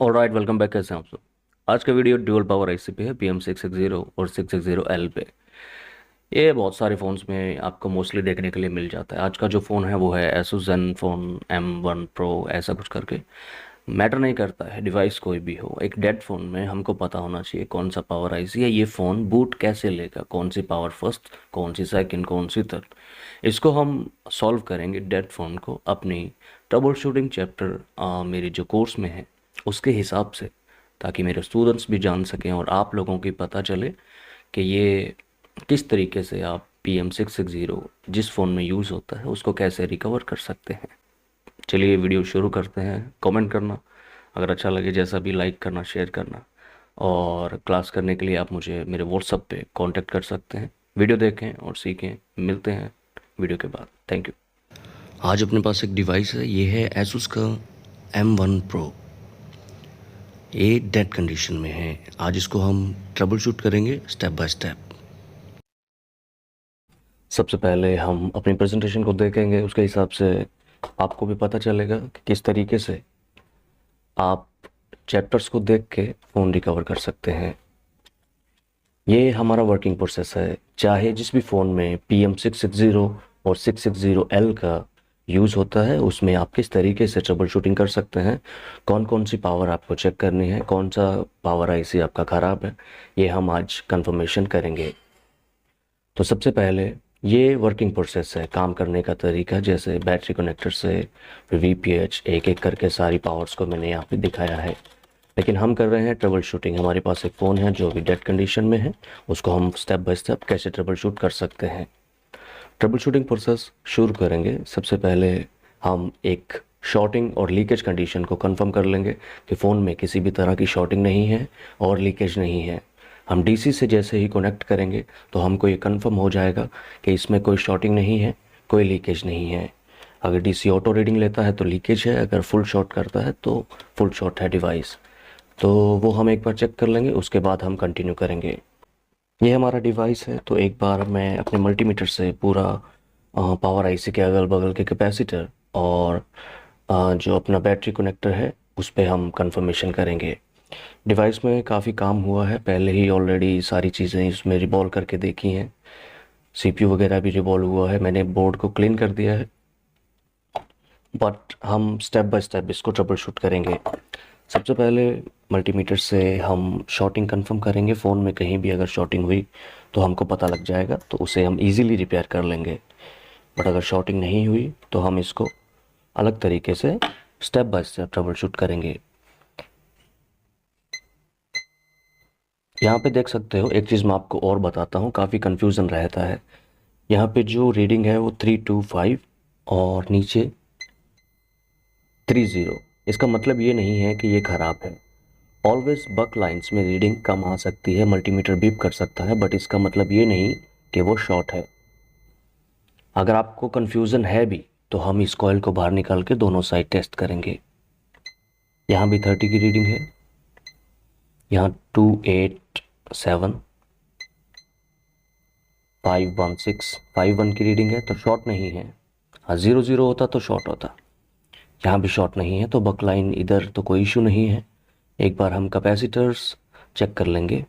Alright, welcome back. कैसे हैं आप सब। आज का वीडियो ड्यूल पावर आईसी पे है, PM660 और 660L पे। ये बहुत सारे फ़ोन्स में आपको मोस्टली देखने के लिए मिल जाता है। आज का जो फ़ोन है वो है Asus Zenfone M1 Pro, ऐसा कुछ करके। मैटर नहीं करता है डिवाइस कोई भी हो, एक डेड फ़ोन में हमको पता होना चाहिए कौन सा पावर आईसी है, ये फ़ोन बूट कैसे लेगा, कौन सी पावर फर्स्ट, कौन सी सेकंड, कौन सी थर्ड। इसको हम सॉल्व करेंगे डेड फ़ोन को अपनी ट्रबल शूटिंग चैप्टर मेरी जो कोर्स में है उसके हिसाब से, ताकि मेरे स्टूडेंट्स भी जान सकें और आप लोगों की पता चले कि ये किस तरीके से आप PM660 जिस फ़ोन में यूज़ होता है उसको कैसे रिकवर कर सकते हैं। चलिए वीडियो शुरू करते हैं। कमेंट करना अगर अच्छा लगे, जैसा भी लाइक करना, शेयर करना। और क्लास करने के लिए आप मुझे मेरे व्हाट्सएप पे कांटेक्ट कर सकते हैं। वीडियो देखें और सीखें। मिलते हैं वीडियो के बाद। Thank you. आज अपने पास एक डिवाइस है, ये है Asus का M1 Pro। ये डेड कंडीशन में है। आज इसको हम ट्रबल शूट करेंगे स्टेप बाय स्टेप। सबसे पहले हम अपनी प्रेजेंटेशन को देखेंगे, उसके हिसाब से आपको भी पता चलेगा कि किस तरीके से आप चैप्टर्स को देख के फ़ोन रिकवर कर सकते हैं। ये हमारा वर्किंग प्रोसेस है। चाहे जिस भी फ़ोन में PM660 और 660L का यूज़ होता है उसमें आप किस तरीके से ट्रबल शूटिंग कर सकते हैं, कौन कौन सी पावर आपको चेक करनी है, कौन सा पावर आईसी आपका ख़राब है, ये हम आज कंफर्मेशन करेंगे। तो सबसे पहले ये वर्किंग प्रोसेस है, काम करने का तरीका, जैसे बैटरी कनेक्टर से फिर VPH एक एक करके सारी पावर्स को मैंने यहाँ पे दिखाया है। लेकिन हम कर रहे हैं ट्रबल शूटिंग। हमारे पास एक फ़ोन है जो भी डेड कंडीशन में है, उसको हम स्टेप बाय स्टेप कैसे ट्रबल शूट कर सकते हैं। ट्रबल शूटिंग प्रोसेस शुरू करेंगे। सबसे पहले हम एक शॉर्टिंग और लीकेज कंडीशन को कंफर्म कर लेंगे कि फ़ोन में किसी भी तरह की शॉर्टिंग नहीं है और लीकेज नहीं है। हम DC से जैसे ही कनेक्ट करेंगे तो हमको ये कंफर्म हो जाएगा कि इसमें कोई शॉर्टिंग नहीं है, कोई लीकेज नहीं है। अगर DC ऑटो रीडिंग लेता है तो लीकेज है, अगर फुल शॉट करता है तो फुल शॉट है डिवाइस। तो वो हम एक बार चेक कर लेंगे, उसके बाद हम कंटिन्यू करेंगे। ये हमारा डिवाइस है, तो एक बार मैं अपने मल्टीमीटर से पूरा पावर आईसी के अगल बगल के कैपेसिटर और जो अपना बैटरी कनेक्टर है उस पे हम कंफर्मेशन करेंगे। डिवाइस में काफ़ी काम हुआ है, पहले ही ऑलरेडी सारी चीज़ें इसमें रिवॉल्व करके देखी हैं। CPU वगैरह भी रिवॉल्व हुआ है, मैंने बोर्ड को क्लीन कर दिया है। बट हम स्टेप बाय स्टेप इसको ट्रबल शूट करेंगे। सबसे पहले मल्टीमीटर से हम शॉर्टिंग कंफर्म करेंगे। फ़ोन में कहीं भी अगर शॉर्टिंग हुई तो हमको पता लग जाएगा, तो उसे हम इजीली रिपेयर कर लेंगे। बट अगर शॉर्टिंग नहीं हुई तो हम इसको अलग तरीके से step by step trouble shoot करेंगे। यहाँ पे देख सकते हो, एक चीज़ मैं आपको और बताता हूँ, काफ़ी कन्फ्यूज़न रहता है। यहाँ पे जो रीडिंग है वो 325 और नीचे 30। इसका मतलब ये नहीं है कि ये ख़राब है। ऑलवेज बक लाइंस में रीडिंग कम आ सकती है, मल्टीमीटर बीप कर सकता है, बट इसका मतलब ये नहीं कि वो शॉर्ट है। अगर आपको कन्फ्यूज़न है भी तो हम इस कॉइल को बाहर निकाल के दोनों साइड टेस्ट करेंगे। यहाँ भी 30 की रीडिंग है, यहाँ 287, 516, 51 की रीडिंग है, तो शॉर्ट नहीं है। हाँ, 00 होता तो शॉर्ट होता। यहाँ भी शॉर्ट नहीं है, तो बक लाइन इधर तो कोई इशू नहीं है। एक बार हम कैपेसिटर्स चेक कर लेंगे।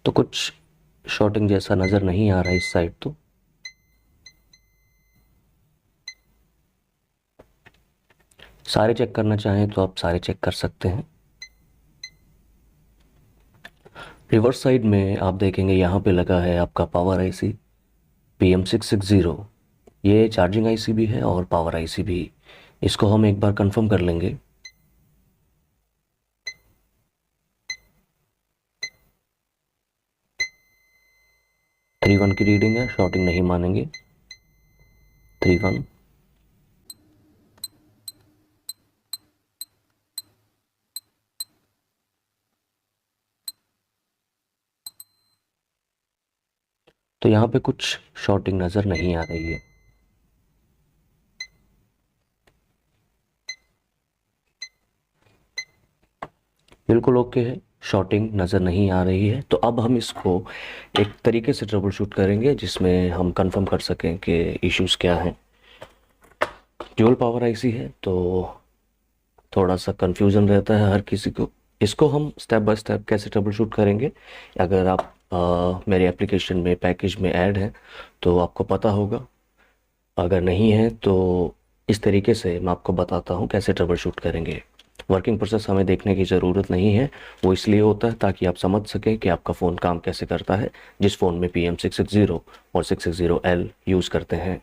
तो कुछ शॉर्टिंग जैसा नज़र नहीं आ रहा है इस साइड। तो सारे चेक करना चाहें तो आप सारे चेक कर सकते हैं। रिवर्स साइड में आप देखेंगे यहाँ पे लगा है आपका पावर आईसी PM660। ये चार्जिंग आईसी भी है और पावर आईसी भी। इसको हम एक बार कंफर्म कर लेंगे। 31 की रीडिंग है, शॉर्टिंग नहीं मानेंगे। 31, तो यहाँ पे कुछ शॉर्टिंग नज़र नहीं आ रही है। बिल्कुल ओके है, शॉर्टिंग नज़र नहीं आ रही है। तो अब हम इसको एक तरीके से ट्रबल शूट करेंगे जिसमें हम कंफर्म कर सकें कि इश्यूज़ क्या हैं। ड्यूल पावर आईसी है तो थोड़ा सा कंफ्यूजन रहता है हर किसी को। इसको हम स्टेप बाय स्टेप कैसे ट्रबल शूट करेंगे, अगर आप मेरे एप्लीकेशन में पैकेज में ऐड है तो आपको पता होगा, अगर नहीं है तो इस तरीके से मैं आपको बताता हूँ कैसे ट्रबल शूट करेंगे। वर्किंग प्रोसेस हमें देखने की ज़रूरत नहीं है, वो इसलिए होता है ताकि आप समझ सकें कि आपका फ़ोन काम कैसे करता है जिस फ़ोन में PM660 और 660L यूज़ करते हैं।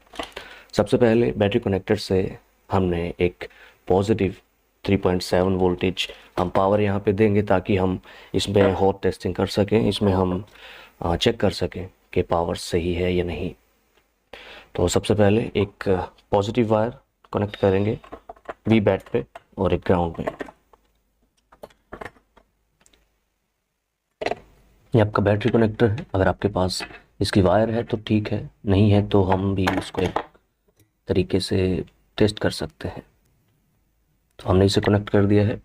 सबसे पहले बैटरी कनेक्टर से हमने एक पॉजिटिव 3.7 वोल्टेज हम पावर यहाँ पे देंगे ताकि हम इसमें हॉट टेस्टिंग कर सकें, इसमें हम चेक कर सकें कि पावर सही है या नहीं। तो सबसे पहले एक पॉजिटिव वायर कनेक्ट करेंगे वी बैट पे और एक ग्राउंड में। ये आपका बैटरी कनेक्टर है, अगर आपके पास इसकी वायर है तो ठीक है, नहीं है तो हम भी इसको एक तरीके से टेस्ट कर सकते हैं। तो हमने इसे कनेक्ट कर दिया है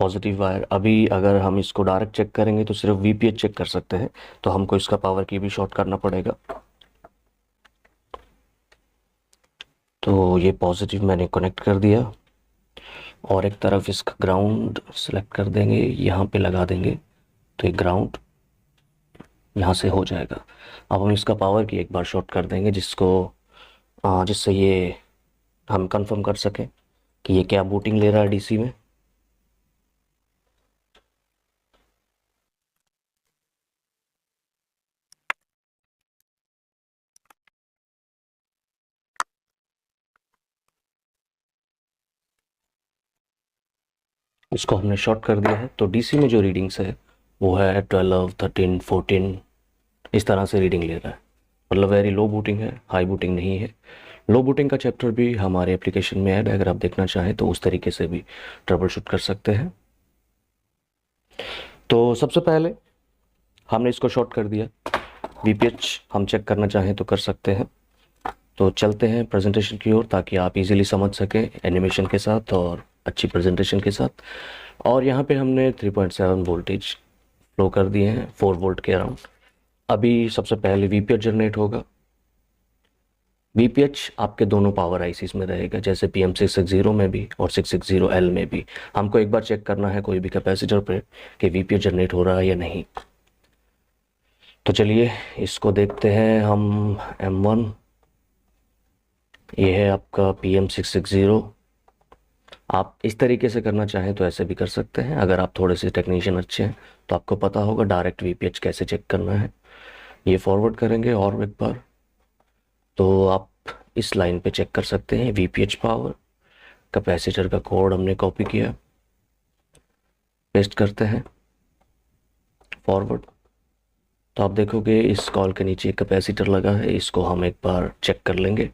पॉजिटिव वायर। अभी अगर हम इसको डायरेक्ट चेक करेंगे तो सिर्फ VPH चेक कर सकते हैं, तो हमको इसका पावर की भी शॉर्ट करना पड़ेगा। तो ये पॉजिटिव मैंने कनेक्ट कर दिया और एक तरफ इसका ग्राउंड सेलेक्ट कर देंगे, यहाँ पे लगा देंगे तो ये ग्राउंड यहाँ से हो जाएगा। अब हम इसका पावर की एक बार शॉर्ट कर देंगे जिससे ये हम कंफर्म कर सकें कि ये क्या बूटिंग ले रहा है DC में। इसको हमने शॉर्ट कर दिया है तो DC में जो रीडिंग्स है वो है 12, 13, 14 इस तरह से रीडिंग ले रहा है, मतलब वेरी लो बूटिंग है, हाई बूटिंग नहीं है। लो बूटिंग का चैप्टर भी हमारे एप्लीकेशन में ऐड है, अगर आप देखना चाहें तो उस तरीके से भी ट्रबल शूट कर सकते हैं। तो सबसे पहले हमने इसको शॉर्ट कर दिया, VPH हम चेक करना चाहें तो कर सकते हैं। तो चलते हैं प्रेजेंटेशन की ओर ताकि आप इजीली समझ सकें एनिमेशन के साथ और अच्छी प्रेजेंटेशन के साथ। और यहाँ पे हमने 3.7 वोल्टेज फ्लो कर दिए हैं 4 वोल्ट के अराउंड। अभी सबसे पहले VPH जनरेट होगा। VPH आपके दोनों पावर आईसीज में रहेगा, जैसे PM660 में भी और 660L में भी। हमको एक बार चेक करना है कोई भी कैपेसिटर पे कि VPH जनरेट हो रहा है या नहीं। तो चलिए इसको देखते हैं हम। M1 ये है आपका PM660। आप इस तरीके से करना चाहें तो ऐसे भी कर सकते हैं, अगर आप थोड़े से टेक्नीशियन अच्छे हैं तो आपको पता होगा डायरेक्ट VPH कैसे चेक करना है। ये फॉरवर्ड करेंगे और एक बार तो आप इस लाइन पे चेक कर सकते हैं VPH पावर। कैपेसिटर का कोड हमने कॉपी किया, पेस्ट करते हैं फॉरवर्ड। तो आप देखोगे इस कॉल के नीचे एक कैपेसिटर लगा है, इसको हम एक बार चेक कर लेंगे।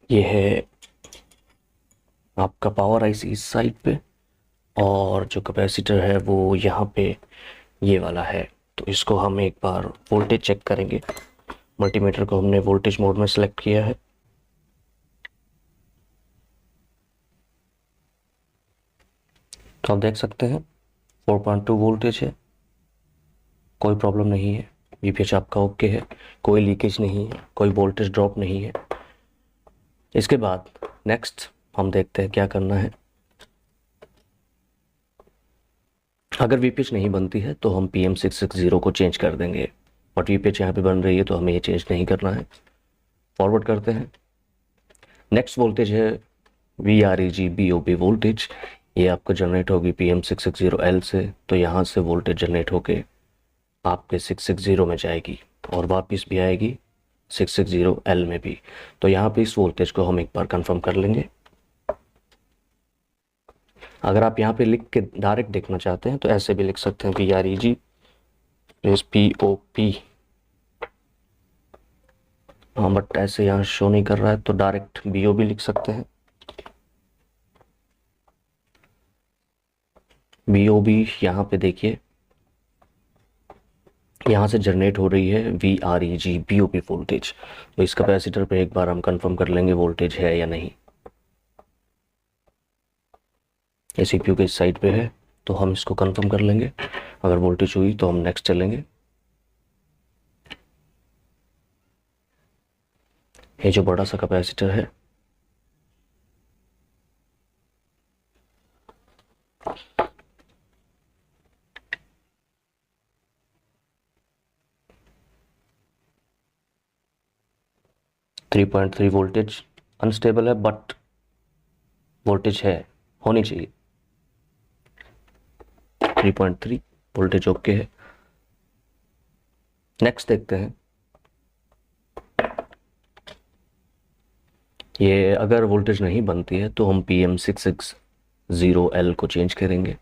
ये है आपका पावर आईसी इस साइड पे और जो कैपेसिटर है वो यहाँ पे ये वाला है। तो इसको हम एक बार वोल्टेज चेक करेंगे। मल्टीमीटर को हमने वोल्टेज मोड में सेलेक्ट किया है। तो आप देख सकते हैं 4.2 वोल्टेज है, कोई प्रॉब्लम नहीं है। VPH आपका ओके है, कोई लीकेज नहीं है, कोई वोल्टेज ड्रॉप नहीं है। इसके बाद नेक्स्ट हम देखते हैं क्या करना है। अगर VPH नहीं बनती है तो हम PM660 को चेंज कर देंगे, बट VPH यहाँ पे बन रही है तो हमें ये चेंज नहीं करना है। फॉरवर्ड करते हैं। नेक्स्ट वोल्टेज है VREG BOP वोल्टेज। ये आपको जनरेट होगी PM660L से, तो यहाँ से वोल्टेज जनरेट होके आपके 660 में जाएगी और वापस भी आएगी 660L में भी। तो यहाँ पे इस वोल्टेज को हम एक बार कंफर्म कर लेंगे। अगर आप यहाँ पे लिख के डायरेक्ट देखना चाहते हैं तो ऐसे भी लिख सकते हैं VREG POP। हाँ बट ऐसे यहाँ शो नहीं कर रहा है तो डायरेक्ट BO भी लिख सकते हैं। BOB यहाँ पे देखिए, यहाँ से जनरेट हो रही है VREG BOP वोल्टेज। तो इस कैपेसिटर पे एक बार हम कंफर्म कर लेंगे वोल्टेज है या नहीं। ये CPU के इस साइड पे है, तो हम इसको कंफर्म कर लेंगे। अगर वोल्टेज हुई तो हम नेक्स्ट चलेंगे। ये जो बड़ा सा कैपेसिटर है, थ्री 3.3 वोल्टेज अनस्टेबल है, बट वोल्टेज है, होनी चाहिए। 3.3 वोल्टेज ओके है। नेक्स्ट देखते हैं। ये अगर वोल्टेज नहीं बनती है तो हम PM660L को चेंज करेंगे,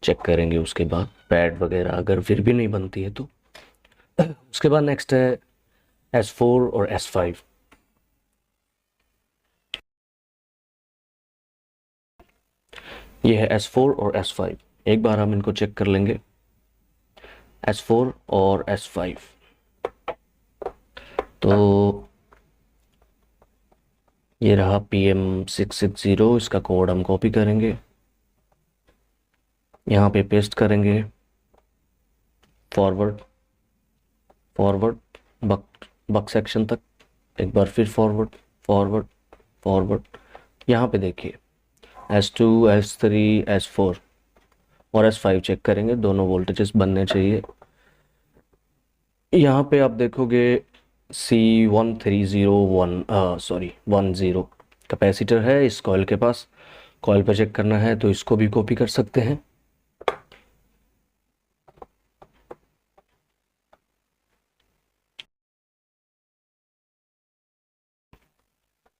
चेक करेंगे। उसके बाद पैड वगैरह अगर फिर भी नहीं बनती है तो उसके बाद नेक्स्ट है S4 और S5। ये है S4 और S5। एक बार हम इनको चेक कर लेंगे, S4 और S5। तो ये रहा PM660, इसका कोड हम कॉपी करेंगे, यहाँ पे पेस्ट करेंगे, फॉरवर्ड फॉरवर्ड बक सेक्शन तक, एक बार फिर फॉरवर्ड फॉरवर्ड फॉरवर्ड। यहाँ पे देखिए S2, S3, S4 और S5 चेक करेंगे, दोनों वोल्टेजेस बनने चाहिए। यहाँ पे आप देखोगे C1301 कैपेसिटर है इस कॉइल के पास। कॉइल पे चेक करना है तो इसको भी कॉपी कर सकते हैं।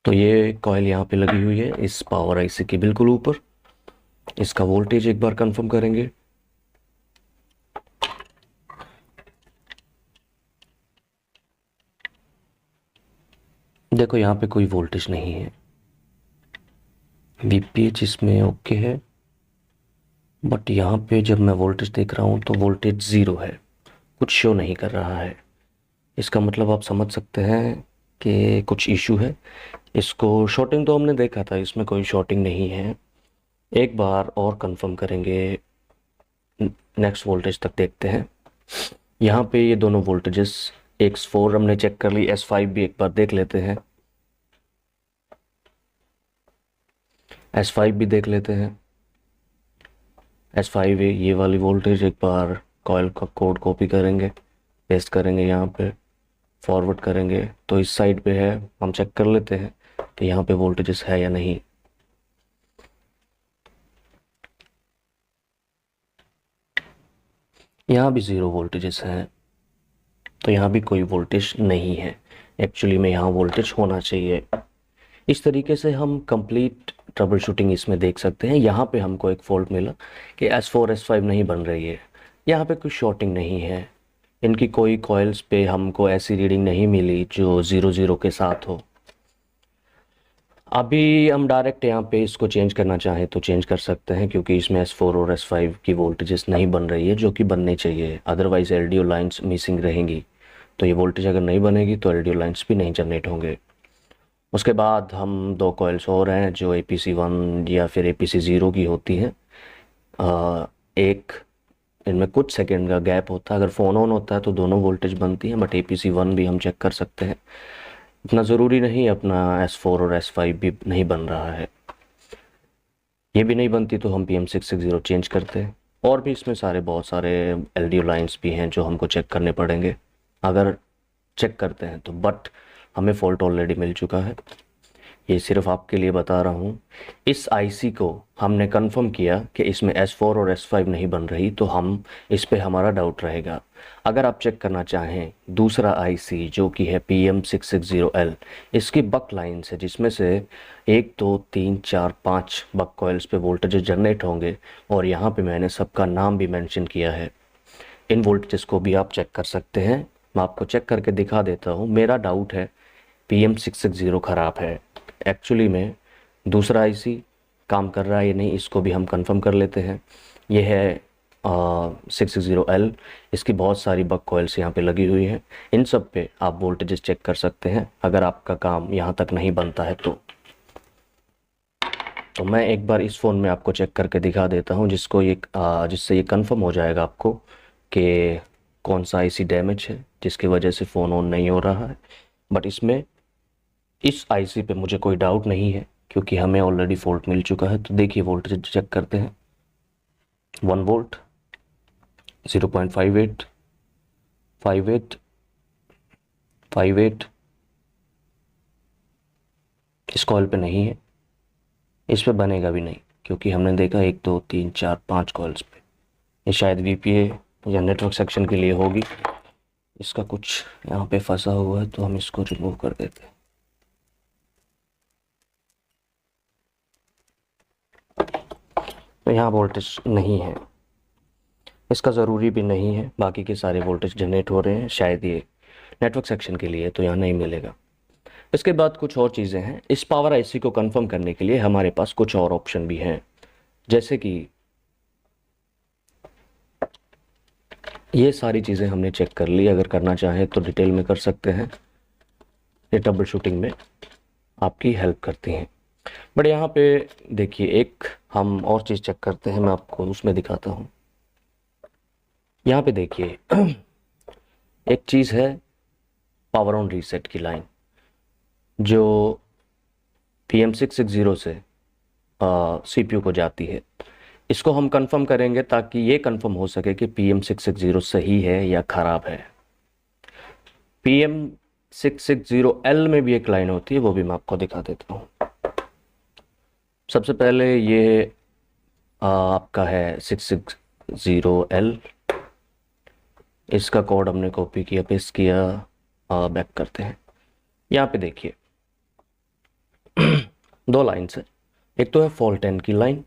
तो ये कॉइल यहाँ पे लगी हुई है इस पावर IC के बिल्कुल ऊपर। इसका वोल्टेज एक बार कंफर्म करेंगे। देखो यहाँ पे कोई वोल्टेज नहीं है, VPH इसमें ओके है, बट यहाँ पे जब मैं वोल्टेज देख रहा हूँ तो वोल्टेज 0 है, कुछ शो नहीं कर रहा है। इसका मतलब आप समझ सकते हैं कि कुछ इशू है। इसको शॉर्टिंग तो हमने देखा था, इसमें कोई शॉर्टिंग नहीं है। एक बार और कंफर्म करेंगे, नेक्स्ट वोल्टेज तक देखते हैं। यहाँ पे ये दोनों वोल्टेजेस, X4 हमने चेक कर ली, S5 भी एक बार देख लेते हैं, S5 भी देख लेते हैं। S5 है ये वाली वोल्टेज, एक बार कॉइल का कोड कॉपी करेंगे, पेस्ट करेंगे, यहाँ पे फॉरवर्ड करेंगे तो इस साइड पे है। हम चेक कर लेते हैं कि यहाँ पे वोल्टेजेस है या नहीं। यहाँ भी 0 वोल्टेजेस हैं, तो यहाँ भी कोई वोल्टेज नहीं है। एक्चुअली में यहाँ वोल्टेज होना चाहिए। इस तरीके से हम कंप्लीट ट्रबल शूटिंग इसमें देख सकते हैं। यहाँ पे हमको एक फॉल्ट मिला कि S4 S5 नहीं बन रही है, यहाँ पे कुछ शॉर्टिंग नहीं है। इनकी कोई कॉइल्स पे हमको ऐसी रीडिंग नहीं मिली जो 0 के साथ हो। अभी हम डायरेक्ट यहाँ पे इसको चेंज करना चाहें तो चेंज कर सकते हैं, क्योंकि इसमें S4 और S5 की वोल्टेजेस नहीं बन रही है जो कि बनने चाहिए, अदरवाइज़ LDO लाइंस मिसिंग रहेंगी। तो ये वोल्टेज अगर नहीं बनेगी तो LDO लाइंस भी नहीं जनरेट होंगे। उसके बाद हम दो कॉइल्स और हैं जो APC1 या फिर APC0 की होती हैं। एक इनमें कुछ सेकंड का गैप होता है, अगर फ़ोन ऑन होता है तो दोनों वोल्टेज बनती हैं, बट APC1 भी हम चेक कर सकते हैं। इतना ज़रूरी नहीं, अपना S4 और S5 भी नहीं बन रहा है, ये भी नहीं बनती तो हम PM660 चेंज करते हैं। और भी इसमें बहुत सारे LDO लाइंस भी हैं जो हमको चेक करने पड़ेंगे अगर चेक करते हैं तो, बट हमें फॉल्ट ऑलरेडी मिल चुका है। ये सिर्फ आपके लिए बता रहा हूँ। इस IC को हमने कंफर्म किया कि इसमें S4 और S5 नहीं बन रही, तो हम इस पे हमारा डाउट रहेगा। अगर आप चेक करना चाहें दूसरा IC जो कि है PM660L, इसकी बक लाइन्स है जिसमें से 1 2 3 4 5 बक कॉइल्स पे वोल्टेज जनरेट होंगे, और यहाँ पे मैंने सबका नाम भी मेंशन किया है। इन वोल्टेजेस को भी आप चेक कर सकते हैं। मैं आपको चेक करके दिखा देता हूँ। मेरा डाउट है PM660 ख़राब है। एक्चुअली में दूसरा IC काम कर रहा है या नहीं, इसको भी हम कंफर्म कर लेते हैं। ये है 660L, इसकी बहुत सारी बक कॉइल्स यहाँ पे लगी हुई हैं। इन सब पे आप वोल्टेजेस चेक कर सकते हैं अगर आपका काम यहाँ तक नहीं बनता है तो। तो मैं एक बार इस फ़ोन में आपको चेक करके दिखा देता हूँ, जिससे ये कंफर्म हो जाएगा आपको कि कौन सा आईसी डैमेज है जिसकी वजह से फ़ोन ऑन नहीं हो रहा है। बट इसमें इस आईसी पे मुझे कोई डाउट नहीं है, क्योंकि हमें ऑलरेडी फॉल्ट मिल चुका है। तो देखिए वोल्टेज चेक करते हैं। 1 वोल्ट, 0.58, 58, 58। इस कॉल पे नहीं है, इस पे बनेगा भी नहीं, क्योंकि हमने देखा 1 2 3 4 5 कॉल्स पे। ये शायद वीपीए या नेटवर्क सेक्शन के लिए होगी। इसका कुछ यहाँ पे फंसा हुआ है, तो हम इसको रिमूव कर देते हैं। तो यहाँ वोल्टेज नहीं है, इसका ज़रूरी भी नहीं है। बाकी के सारे वोल्टेज जनरेट हो रहे हैं, शायद ये नेटवर्क सेक्शन के लिए, तो यहाँ नहीं मिलेगा। इसके बाद कुछ और चीज़ें हैं। इस पावर आईसी को कंफर्म करने के लिए हमारे पास कुछ और ऑप्शन भी हैं, जैसे कि ये सारी चीज़ें हमने चेक कर ली। अगर करना चाहें तो डिटेल में कर सकते हैं, ये ट्रबल शूटिंग में आपकी हेल्प करती हैं। बट यहाँ पे देखिए, एक हम और चीज़ चेक करते हैं, मैं आपको उसमें दिखाता हूँ। यहाँ पे देखिए एक चीज़ है, पावर ऑन रीसेट की लाइन, जो PM660 से CPU को जाती है। इसको हम कंफर्म करेंगे ताकि ये कंफर्म हो सके कि PM660 सही है या ख़राब है। PM660L में भी एक लाइन होती है, वो भी मैं आपको दिखा देता हूँ। सबसे पहले ये आपका है 660L। इसका कोड हमने कॉपी किया, पेस्ट किया, बैक करते हैं। यहाँ पे देखिए दो लाइन्स है। एक तो है फॉल्ट 10 की लाइन,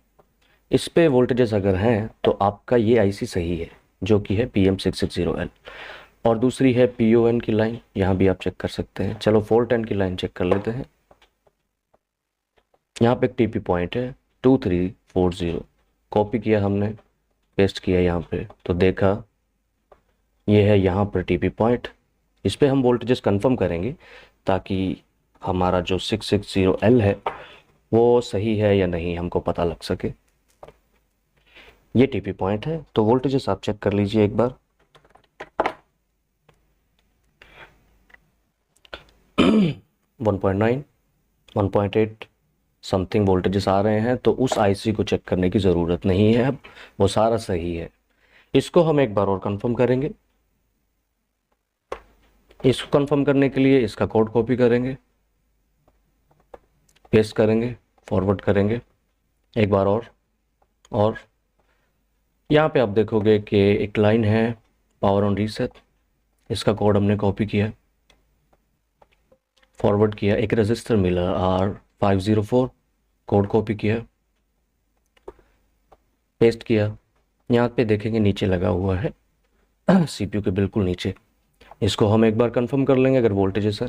इस पे वोल्टेजेस अगर हैं तो आपका ये आईसी सही है, जो कि है PM660L। और दूसरी है PON की लाइन, यहाँ भी आप चेक कर सकते हैं। चलो फॉल्ट 10 की लाइन चेक कर लेते हैं। यहाँ पे एक टीपी पॉइंट है 2340, कॉपी किया हमने, पेस्ट किया यहाँ पे, तो देखा ये है यहाँ पर टीपी पॉइंट। इस पे हम वोल्टेजेस कंफर्म करेंगे ताकि हमारा जो 660L है वो सही है या नहीं हमको पता लग सके। ये टीपी पॉइंट है, तो वोल्टेजेस आप चेक कर लीजिए एक बार। 1.9, 1.8 समथिंग वोल्टेजेस आ रहे हैं, तो उस आईसी को चेक करने की ज़रूरत नहीं है, अब वो सारा सही है। इसको हम एक बार और कंफर्म करेंगे। इसको कंफर्म करने के लिए इसका कोड कॉपी करेंगे, पेस्ट करेंगे, फॉरवर्ड करेंगे एक बार और यहाँ पे आप देखोगे कि एक लाइन है पावर ऑन रीसेट, इसका कोड हमने कॉपी किया, फॉरवर्ड किया। एक रजिस्टर मिला R504, कोड कॉपी किया, पेस्ट किया। यहाँ पे देखेंगे नीचे लगा हुआ है CPU के बिल्कुल नीचे। इसको हम एक बार कंफर्म कर लेंगे। अगर वोल्टेजेस है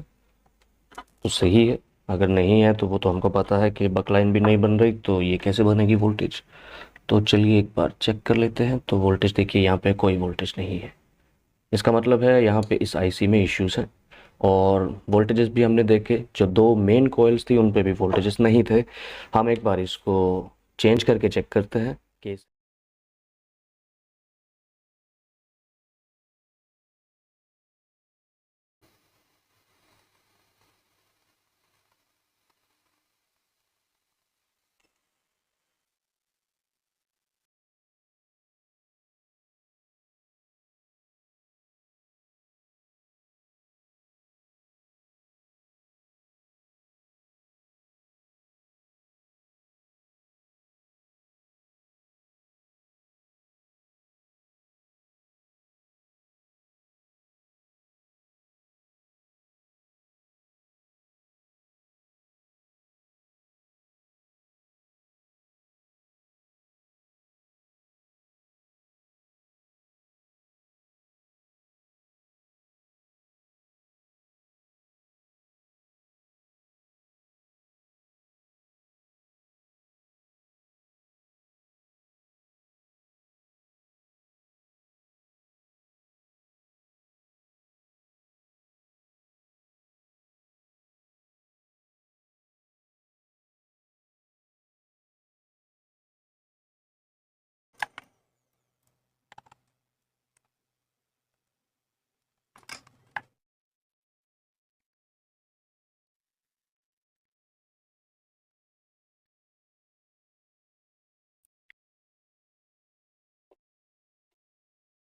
तो सही है, अगर नहीं है तो वो तो हमको पता है कि बकलाइन भी नहीं बन रही, तो ये कैसे बनेगी वोल्टेज। तो चलिए एक बार चेक कर लेते हैं। तो वोल्टेज देखिए, यहाँ पे कोई वोल्टेज नहीं है, इसका मतलब है यहाँ पे इस आईसी में इश्यूज हैं। और वोल्टेजेस भी हमने देखे, जो दो मेन कोयल्स थी उन पे भी वोल्टेजेस नहीं थे। हम एक बार इसको चेंज करके चेक करते हैं कि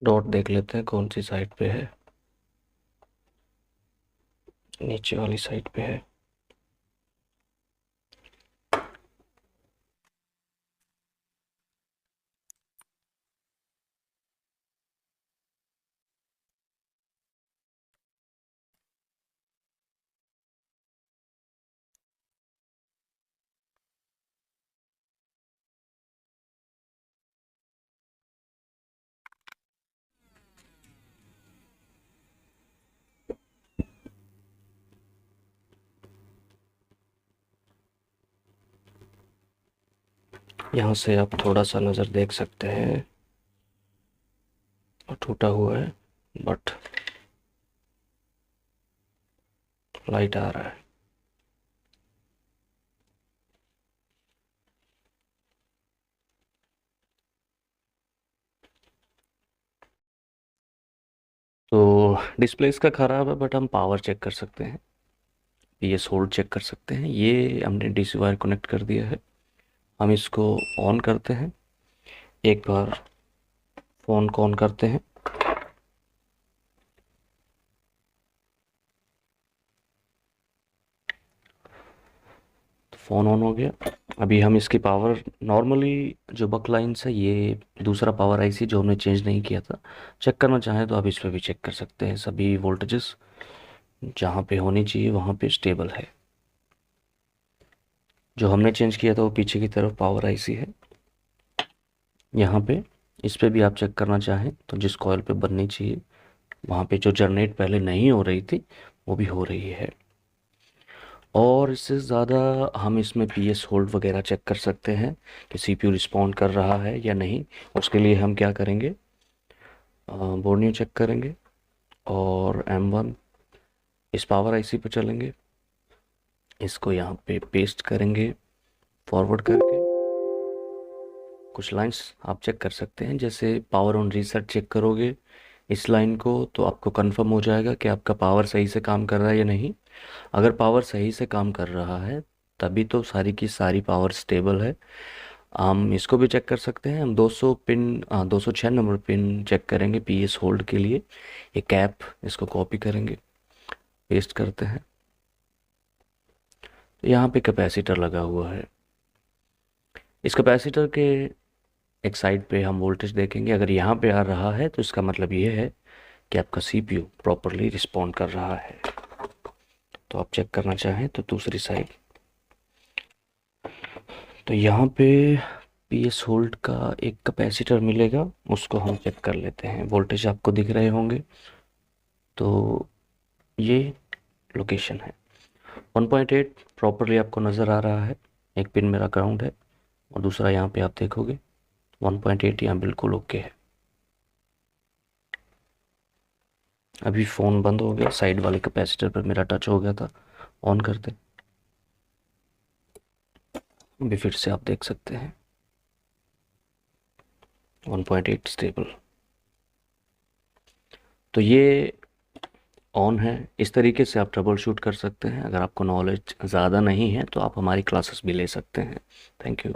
डॉट देख लेते हैं कौन सी साइड पे है। नीचे वाली साइड पे है। यहाँ से आप थोड़ा सा नज़र देख सकते हैं और टूटा हुआ है, बट लाइट आ रहा है। तो डिस्प्ले इसका ख़राब है, बट हम पावर चेक कर सकते हैं, पीएस होल्ड चेक कर सकते हैं। ये हमने डीसी वायर कनेक्ट कर दिया है। हम इसको ऑन करते हैं, एक बार फ़ोन को ऑन करते हैं। तो फ़ोन ऑन हो गया। अभी हम इसकी पावर, नॉर्मली जो बक लाइन्स है, ये दूसरा पावर आईसी जो हमने चेंज नहीं किया था, चेक करना चाहें तो आप इस पर भी चेक कर सकते हैं। सभी वोल्टेजेस जहाँ पे होनी चाहिए वहाँ पे स्टेबल है। जो हमने चेंज किया था वो पीछे की तरफ पावर आईसी है। यहाँ पे इस पे भी आप चेक करना चाहें तो जिस कॉइल पे बननी चाहिए वहाँ पे जो जनरेट पहले नहीं हो रही थी वो भी हो रही है। और इससे ज़्यादा हम इसमें पीएस होल्ड वगैरह चेक कर सकते हैं कि सीपीयू रिस्पॉन्ड कर रहा है या नहीं। उसके लिए हम क्या करेंगे, बोर्नियो चेक करेंगे और M1 इस पावर आईसी पे चलेंगे। इसको यहाँ पे पेस्ट करेंगे फॉरवर्ड करके। कुछ लाइंस आप चेक कर सकते हैं, जैसे पावर ऑन रीसेट चेक करोगे इस लाइन को तो आपको कंफर्म हो जाएगा कि आपका पावर सही से काम कर रहा है या नहीं। अगर पावर सही से काम कर रहा है तभी तो सारी की सारी पावर स्टेबल है। हम इसको भी चेक कर सकते हैं। हम 200 पिन 206 नंबर पिन चेक करेंगे पीएस होल्ड के लिए। ये कैप इसको कॉपी करेंगे, पेस्ट करते हैं। तो यहाँ पे कैपेसिटर लगा हुआ है। इस कैपेसिटर के एक साइड पे हम वोल्टेज देखेंगे। अगर यहाँ पे आ रहा है तो इसका मतलब ये है कि आपका सीपीयू प्रॉपरली रिस्पॉन्ड कर रहा है। तो आप चेक करना चाहें तो दूसरी साइड, तो यहाँ पे पीएस होल्ड का एक कैपेसिटर मिलेगा, उसको हम चेक कर लेते हैं। वोल्टेज आपको दिख रहे होंगे, तो ये लोकेशन है 1.8 प्रॉपरली आपको नज़र आ रहा है। एक पिन मेरा ग्राउंड है और दूसरा यहाँ पे आप देखोगे 1.8 यहाँ बिल्कुल ओके है। अभी फ़ोन बंद हो गया, साइड वाले कैपेसिटर पर मेरा टच हो गया था। ऑन करते, अभी फिर से आप देख सकते हैं 1.8 स्टेबल। तो ये ऑन है। इस तरीके से आप ट्रबल शूट कर सकते हैं। अगर आपको नॉलेज ज़्यादा नहीं है तो आप हमारी क्लासेस भी ले सकते हैं। Thank you.